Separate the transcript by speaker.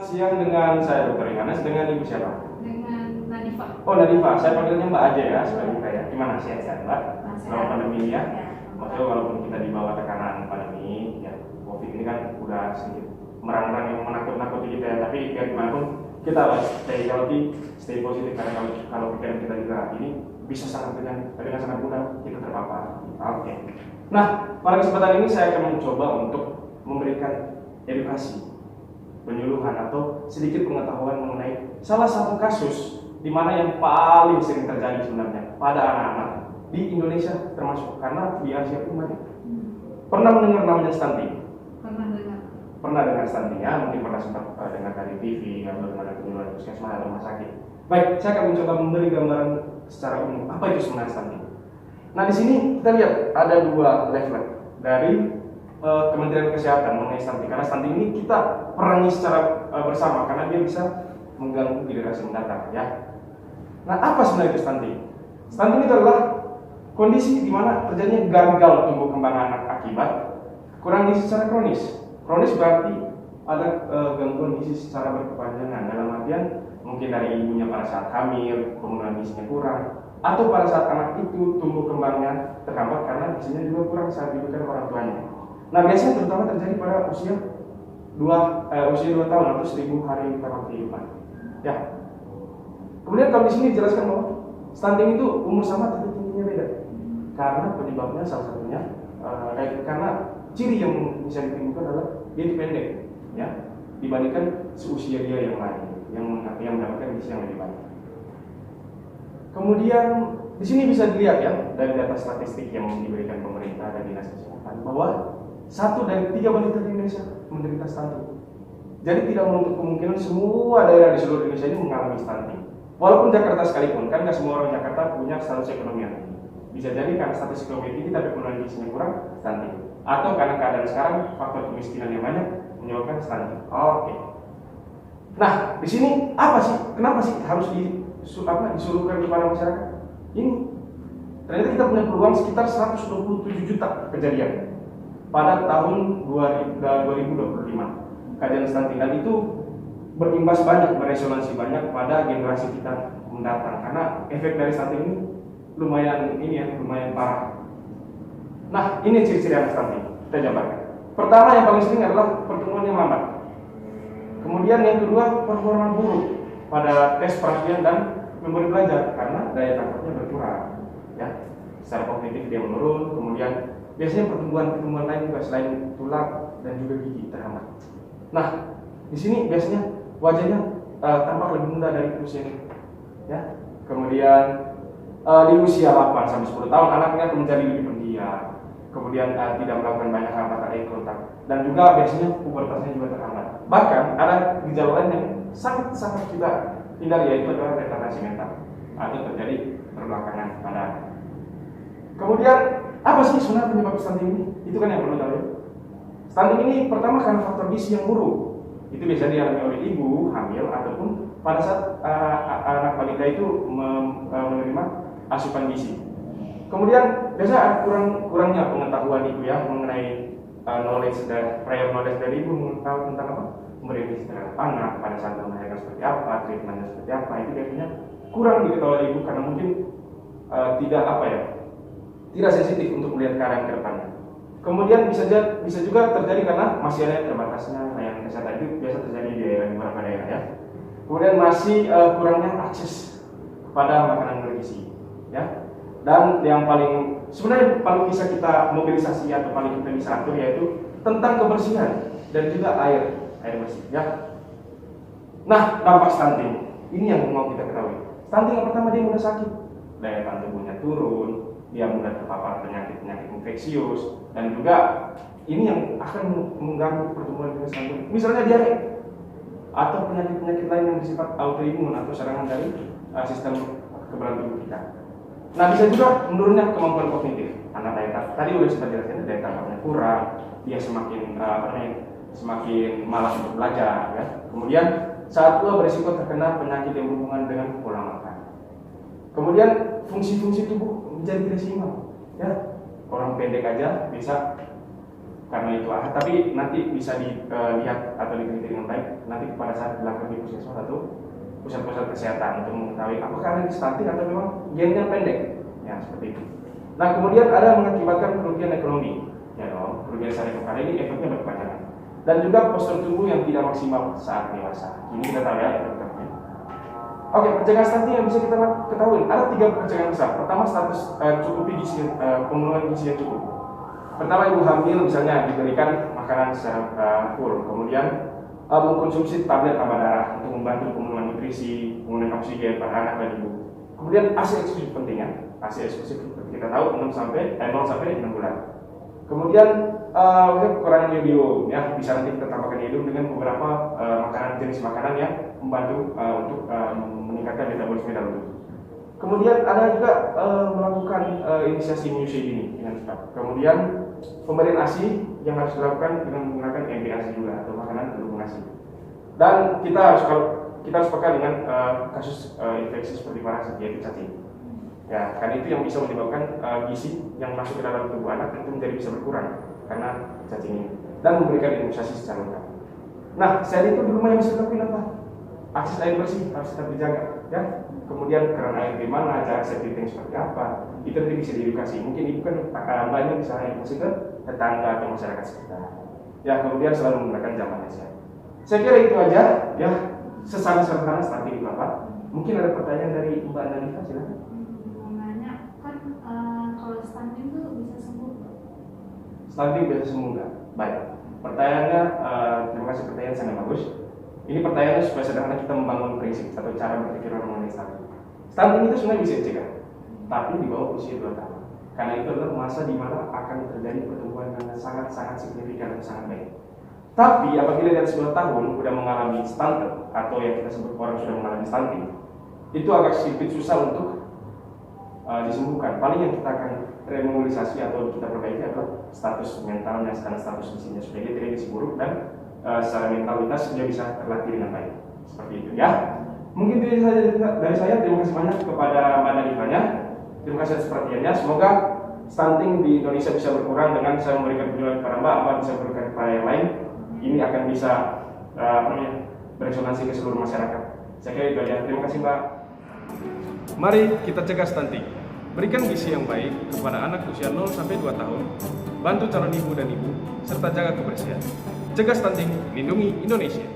Speaker 1: siang dengan saya Dr. Yohanes, dengan Ibu siapa?
Speaker 2: Dengan Nadifa.
Speaker 1: Oh Nadifa, saya panggilnya Mbak aja ya, supaya kayak gimana sehat Mbak? Selama pandemi ya. Maksudnya walaupun kita di bawah tekanan pandemi, ya COVID ini kan udah sedikit merang-rang yang menakut-nakuti kita ya, tapi biar gimana pun kita harus stay healthy, stay positif, karena kalau pikiran kita juga ini bisa sangat dengan sangat mudah kita terpapar. Oke. Nah, pada kesempatan ini saya akan mencoba untuk memberikan edukasi, penyuluhan atau sedikit pengetahuan mengenai salah satu kasus di mana yang paling sering terjadi sebenarnya pada anak-anak di Indonesia termasuk, karena di Asia pun banyak. Pernah mendengar namanya stunting? Pernah dengar stunting ya, mungkin pernah sempat dengar dari TV atau dengar dari penyuluhan puskesmas atau rumah sakit. Baik, saya akan mencoba memberi gambaran secara umum apa itu sebenarnya stunting. Nah, di sini kita lihat ada dua leaflet dari Kementerian Kesehatan mengenai stunting. Karena stunting ini kita perangi secara bersama karena dia bisa mengganggu generasi mendatang ya. Nah, apa sebenarnya itu stunting? Stunting itu adalah kondisi di mana terjadinya gagal tumbuh kembang anak akibat kurang gizi secara kronis. Kronis berarti ada gangguan gizi secara berkepanjangan, dalam artian mungkin dari ibunya pada saat hamil, kemudian gizinya kurang, atau pada saat anak itu tumbuh kembangnya terhambat karena gizinya juga kurang saat diberikan orang tuanya. Nah, biasanya terutama terjadi pada usia 2 tahun atau 1000 hari pertama kehidupan. Ya. Kemudian kalau di sini dijelaskan bahwa stunting itu umur sama tapi tingginya beda. Karena penyebabnya salah satunya karena ciri yang bisa ditimbulkan adalah dia pendek, ya, dibandingkan seusia dia yang lain yang mendapatkan gizi yang lebih banyak. Kemudian di sini bisa dilihat ya dari data statistik yang diberikan pemerintah dan dinas kesehatan bahwa 1 dari 3 wanita di Indonesia menderita stunting. Jadi tidak menutup kemungkinan semua daerah di seluruh Indonesia ini mengalami stunting. Walaupun Jakarta sekalipun, kan nggak semua orang Jakarta punya status ekonomi yang tinggi. Bisa jadi karena status ekonomi tinggi tapi kemudian gizinya kurang, stunting. Atau karena keadaan sekarang faktor kemiskinan yang banyak menyebabkan stunting. Oke. Nah, di sini apa sih? Kenapa sih harus disuruhkan kepada masyarakat? Ini ternyata kita punya peluang sekitar 127 juta kejadian pada tahun 2025 kajian stunting, dan itu berimbas banyak, beresonansi banyak pada generasi kita mendatang karena efek dari stunting ini lumayan parah. Nah, ini ciri-ciri anak stunting kita jabarkan. Pertama yang paling sering adalah pertumbuhan yang lambat. Kemudian yang kedua, performa buruk pada tes perhatian dan memori belajar karena daya tangkapnya berkurang, ya. Secara kognitif dia menurun. Kemudian biasanya pertumbuhan lain juga selain tulang dan juga gigi terhambat. Nah, di sini biasanya wajahnya tampak lebih muda dari usia ini, ya. Kemudian di usia 8 sampai 10 tahun anaknya akan menjadi lebih pendiam. Kemudian tidak melakukan banyak hal pada eye contact, dan juga biasanya pubertasnya juga terhambat. Bahkan ada gejala lain yang sangat kita hindari, yaitu adalah retardasi mental atau terjadi terbelakangan pada anak. Kemudian apa sih sebenarnya penyebab stunting ini? Itu kan yang perlu tahu. Stunting ini pertama karena faktor gizi yang buruk. Itu biasanya dialami oleh ibu hamil ataupun pada saat anak balita itu menerima asupan gizi. Kemudian biasanya kurangnya pengetahuan ibu ya mengenai prior knowledge dari ibu mengetahui tentang apa, memberi gizi terhadap anak pada saat melahirkan seperti apa, treatmentnya seperti apa. Itu biasanya kurang diketahui ibu karena mungkin tidak sensitif untuk melihat keadaan ke depannya. Kemudian bisa juga terjadi karena masih ada terbatasnya layanan kesehatan. Itu biasa terjadi di beberapa daerah ya. Kemudian masih kurangnya akses kepada makanan bergizi, ya. Dan yang sebenarnya paling bisa kita mobilisasi atau paling kita bisa atur yaitu tentang kebersihan dan juga air bersih, ya. Nah, dampak stunting ini yang mau kita ketahui. Stunting yang pertama, dia mudah sakit, daya tahan tubuhnya turun, dia mudah terpapar penyakit infeksius, dan juga ini yang akan mengganggu pertumbuhan generasi stunting. Misalnya diare atau penyakit lain yang bersifat autoimun atau serangan dari sistem kekebalan tubuh kita. Nah, bisa juga menurunnya kemampuan kognitif karena tadi udah sempat jelaskan daya tangkapnya kurang, dia semakin malas untuk belajar, ya. Kemudian saat tua berisiko terkena penyakit yang berhubungan dengan pola makan. Kemudian fungsi-fungsi tubuh menjadi tidak seimbang, ya. Orang pendek aja bisa karena itu tapi nanti bisa dilihat atau diteliti dengan baik nanti pada saat dilakukan di puskesmas atau pusat-pusat kesehatan untuk mengetahui apakah ada stunting atau memang gennya pendek, ya seperti itu. Nah kemudian ada mengakibatkan kerugian ekonomi, ya dong, kerugian syariah karena ini efeknya berkepanjangan dan juga postur tubuh yang tidak maksimal saat dewasa. Ini kita tahu ya efeknya. Oke, pencegahan stunting yang bisa kita ketahui ada 3 pencegahan besar. Pertama, status cukupi gizi, pemenuhan gizi yang cukup. Pertama, ibu hamil misalnya diberikan makanan secara full, kemudian mengkonsumsi tablet tambah darah untuk membantu pemenuhan nutrisi, pemenuhan oksigen pada anak dan ibu. Kemudian ASI eksklusif pentingnya, ASI eksklusif kita tahu 0 sampai 6 bulan. Kemudian kekurangan yodium, ya bisa nanti kita tambahkan yodium dengan beberapa jenis makanan yang membantu untuk meningkatkan metabolisme dalam tubuh. Kemudian ada juga melakukan inisiasi menyusui dini dengan cepat. Kemudian pemberian ASI yang harus dilakukan dengan menggunakan MBASI juga atau makanan pendukung ASI. Dan kita harus peka dengan kasus infeksi seperti parasit yaitu cacing. Ya, karena itu yang bisa menyebabkan gizi yang masuk ke dalam tubuh anak itu menjadi bisa berkurang karena cacing ini dan memberikan imunisasi secara lengkap. Nah, saat itu di rumah yang bisa dilakukan apa? Akses air bersih harus tetap dijaga, ya. Kemudian keran air di mana, cara safety tank seperti apa, itu nanti bisa diedukasi. Mungkin ibu kan banyak bisa edukasi ke tetangga atau masyarakat sekitar. Ya, kemudian selalu menggunakan jaman yang sehat. Saya kira itu aja, ya. Sesederhana stunting itu apa? Mungkin ada pertanyaan dari Mbak Nalika, silakan.
Speaker 2: Kalau stunting itu bisa sembuh?
Speaker 1: Stunting bisa sembuh nggak? Baik. Pertanyaannya, terima kasih pertanyaan sangat bagus. Ini pertanyaannya supaya sederhana kita membangun prinsip atau cara berpikir orang mengenai stunting. Stunting itu sebenarnya bisa dicegah, tapi di bawah usia 2 tahun. Karena itu adalah masa di mana akan terjadi pertumbuhan yang sangat-sangat signifikan dan sangat baik. Tapi apabila di atas 2 tahun sudah mengalami stunting atau yang kita sebut orang sudah mengalami stunting, itu agak sedikit susah untuk disembuhkan. Paling yang kita akan remobilisasi atau kita perbaiki adalah status mentalnya, karena status gizinya supaya dia tidak gizi buruk dan secara mentalitas dia bisa terlatih dengan baik. Seperti itu ya. Mungkin itu saja dari saya. Terima kasih banyak kepada Mbak Nadifanya. Terima kasih atas perhatiannya. Semoga stunting di Indonesia bisa berkurang dengan saya memberikan penjelasan kepada Mbak bisa memberikan kepada yang lain. Ini akan bisa beresonansi ke seluruh masyarakat. Saya kira itu aja. Terima kasih Mbak. Mari kita cegah stunting. Berikan gizi yang baik kepada anak usia 0 sampai 2 tahun. Bantu calon ibu dan ibu serta jaga kebersihan. Cegah stunting, lindungi Indonesia.